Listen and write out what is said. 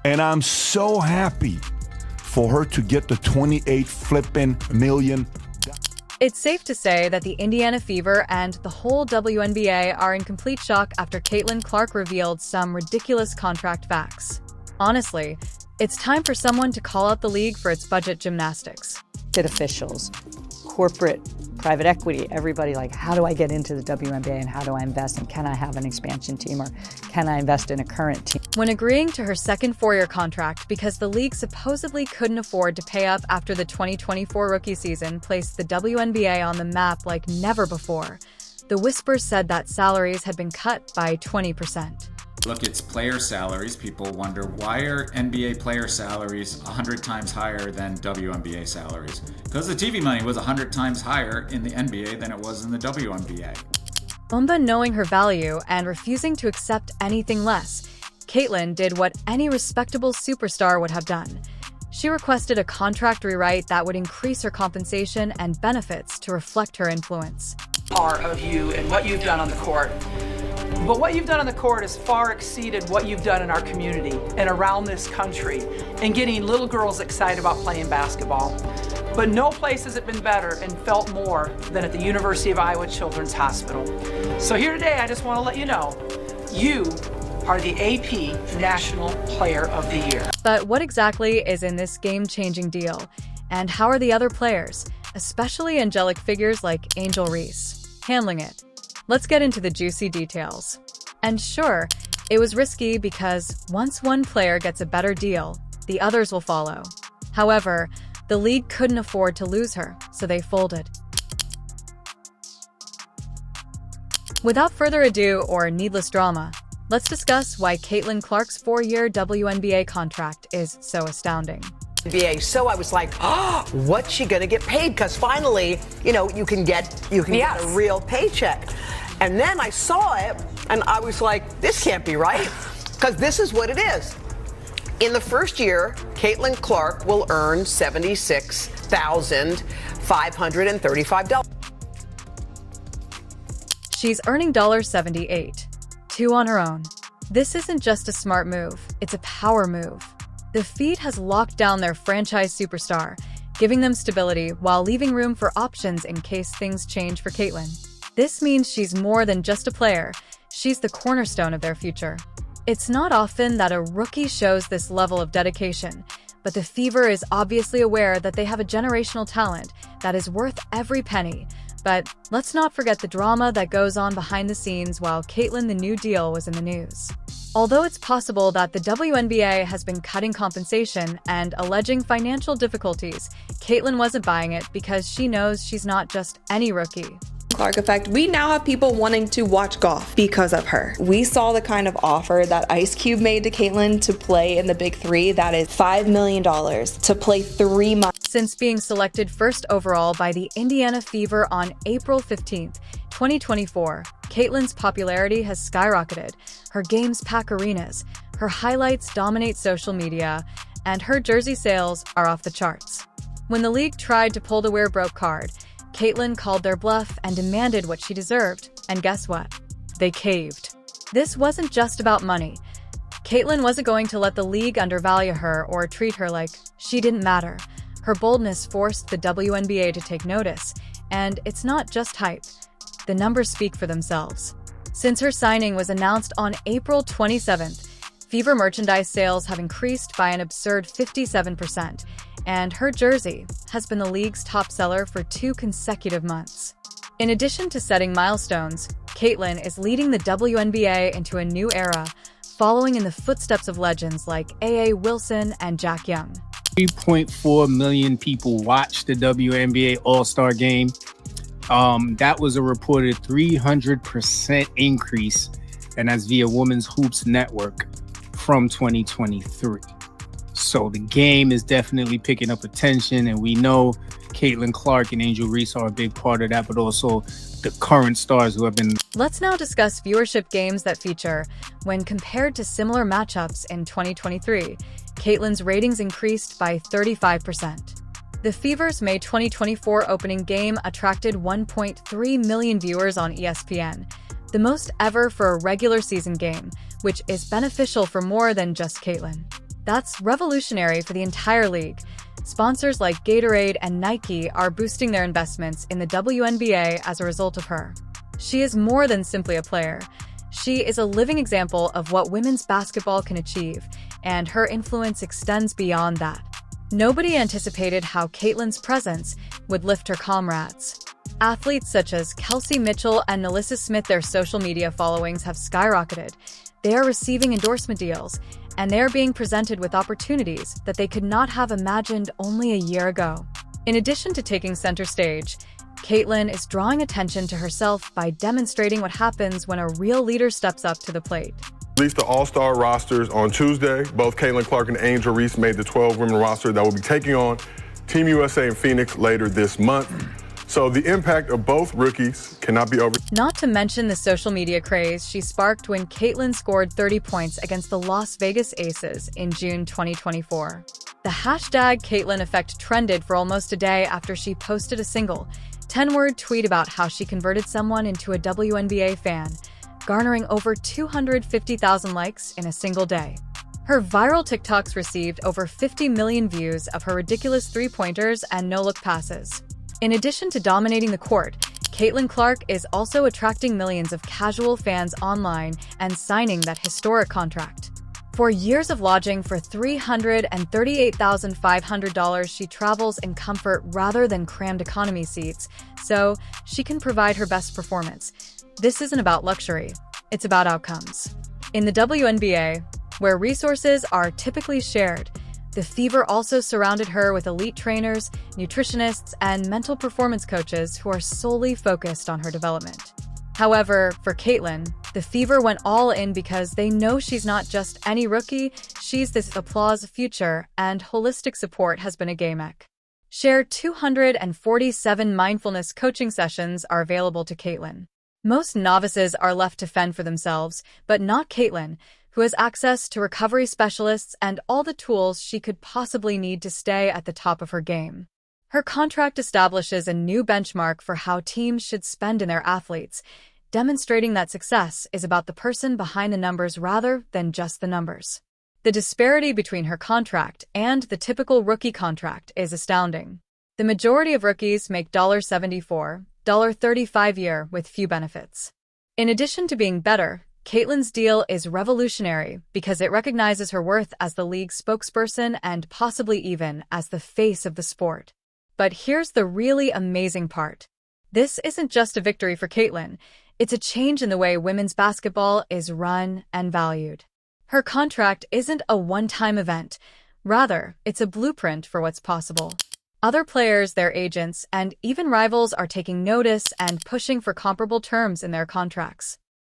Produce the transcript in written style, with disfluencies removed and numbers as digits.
And I'm so happy for her to get the 28 flipping million. It's safe to say that the Indiana Fever and the whole WNBA are in complete shock after Caitlin Clark revealed some ridiculous contract facts. Honestly, it's time for someone to call out the league for its budget gymnastics. Officials, corporate, private equity, everybody like, how do I get into the WNBA and how do I invest? And can I have an expansion team or can I invest in a current team? When agreeing to her second four-year contract because the league supposedly couldn't afford to pay up after the 2024 rookie season placed the WNBA on the map like never before, the whispers said that salaries had been cut by 20%. Look, it's player salaries. People wonder, why are NBA player salaries 100 times higher than WNBA salaries? Because the TV money was 100 times higher in the NBA than it was in the WNBA. Bomba knowing her value and refusing to accept anything less, Caitlin did what any respectable superstar would have done. She requested a contract rewrite that would increase her compensation and benefits to reflect her influence. Part of you and what you've done on the court. But what you've done on the court has far exceeded what you've done in our community and around this country and getting little girls excited about playing basketball. But no place has it been better and felt more than at the University of Iowa Children's Hospital. So here today, I just want to let you know, you are the AP National Player of the Year. But what exactly is in this game-changing deal? And how are the other players, especially angelic figures like Angel Reese, handling it? Let's get into the juicy details. And sure, it was risky because once one player gets a better deal, the others will follow. However, the league couldn't afford to lose her, so they folded. Without further ado or needless drama, let's discuss why Caitlin Clark's four-year WNBA contract is so astounding. NBA. So I was like, oh, what's she going to get paid? Because finally, you can get a real paycheck. And then I saw it, and I was like, this can't be right, because this is what it is. In the first year, Caitlin Clark will earn $76,535. She's earning $78, $2 on her own. This isn't just a smart move, it's a power move. The Feed has locked down their franchise superstar, giving them stability while leaving room for options in case things change for Caitlin. This means she's more than just a player, she's the cornerstone of their future. It's not often that a rookie shows this level of dedication, but the Fever is obviously aware that they have a generational talent that is worth every penny. But let's not forget the drama that goes on behind the scenes while Caitlin the new deal was in the news. Although it's possible that the WNBA has been cutting compensation and alleging financial difficulties, Caitlin wasn't buying it because she knows she's not just any rookie. Clark effect. We now have people wanting to watch golf because of her. We saw the kind of offer that Ice Cube made to Caitlin to play in the Big Three. That is $5 million to play 3 months. Since being selected first overall by the Indiana Fever on April 15th, 2024, Caitlin's popularity has skyrocketed. Her games pack arenas, her highlights dominate social media, and her jersey sales are off the charts. When the league tried to pull the We're Broke card, Caitlin called their bluff and demanded what she deserved. And guess what? They caved. This wasn't just about money. Caitlin wasn't going to let the league undervalue her or treat her like she didn't matter. Her boldness forced the WNBA to take notice, and it's not just hype. The numbers speak for themselves. Since her signing was announced on April 27th, Fever merchandise sales have increased by an absurd 57%, and her jersey has been the league's top seller for 2 consecutive months. In addition to setting milestones, Caitlin is leading the WNBA into a new era, following in the footsteps of legends like A.A. Wilson and Jack Young. 3.4 million people watched the WNBA All-Star Game. That was a reported 300% increase, and that's via Women's Hoops Network from 2023. So the game is definitely picking up attention, and we know Caitlin Clark and Angel Reese are a big part of that, but also the current stars who have been. Let's now discuss viewership games that feature. When compared to similar matchups in 2023, Caitlin's ratings increased by 35%. The Fever's May 2024 opening game attracted 1.3 million viewers on ESPN, the most ever for a regular season game, which is beneficial for more than just Caitlin. That's revolutionary for the entire league. Sponsors like Gatorade and Nike are boosting their investments in the WNBA as a result of her. She is more than simply a player. She is a living example of what women's basketball can achieve, and her influence extends beyond that. Nobody anticipated how Caitlyn's presence would lift her comrades. Athletes such as Kelsey Mitchell and Nalissa Smith, their social media followings have skyrocketed. They are receiving endorsement deals, and they are being presented with opportunities that they could not have imagined only a year ago. In addition to taking center stage, Caitlyn is drawing attention to herself by demonstrating what happens when a real leader steps up to the plate. Released the all-star rosters on Tuesday. Both Caitlin Clark and Angel Reese made the 12-women roster that will be taking on Team USA in Phoenix later this month. So the impact of both rookies cannot be over. Not to mention the social media craze she sparked when Caitlyn scored 30 points against the Las Vegas Aces in June 2024. The hashtag Caitlyn effect trended for almost a day after she posted a single 10-word tweet about how she converted someone into a WNBA fan, garnering over 250,000 likes in a single day. Her viral TikToks received over 50 million views of her ridiculous three-pointers and no-look passes. In addition to dominating the court, Caitlyn Clark is also attracting millions of casual fans online and signing that historic contract. For years of lodging for $338,500, she travels in comfort rather than crammed economy seats, so she can provide her best performance. This isn't about luxury, it's about outcomes. In the WNBA, where resources are typically shared, the Fever also surrounded her with elite trainers, nutritionists, and mental performance coaches who are solely focused on her development. However, for Caitlyn, the Fever went all in because they know she's not just any rookie, she's this applause future, and holistic support has been a game-ek. Shared 247 mindfulness coaching sessions are available to Caitlyn. Most novices are left to fend for themselves, but not Caitlyn, who has access to recovery specialists and all the tools she could possibly need to stay at the top of her game. Her contract establishes a new benchmark for how teams should spend in their athletes, demonstrating that success is about the person behind the numbers rather than just the numbers. The disparity between her contract and the typical rookie contract is astounding. The majority of rookies make $74, $35 a year with few benefits. In addition to being better, Caitlyn's deal is revolutionary because it recognizes her worth as the league's spokesperson and possibly even as the face of the sport. But here's the really amazing part. This isn't just a victory for Caitlyn, it's a change in the way women's basketball is run and valued. Her contract isn't a one-time event, rather, it's a blueprint for what's possible. Other players, their agents, and even rivals are taking notice and pushing for comparable terms in their contracts.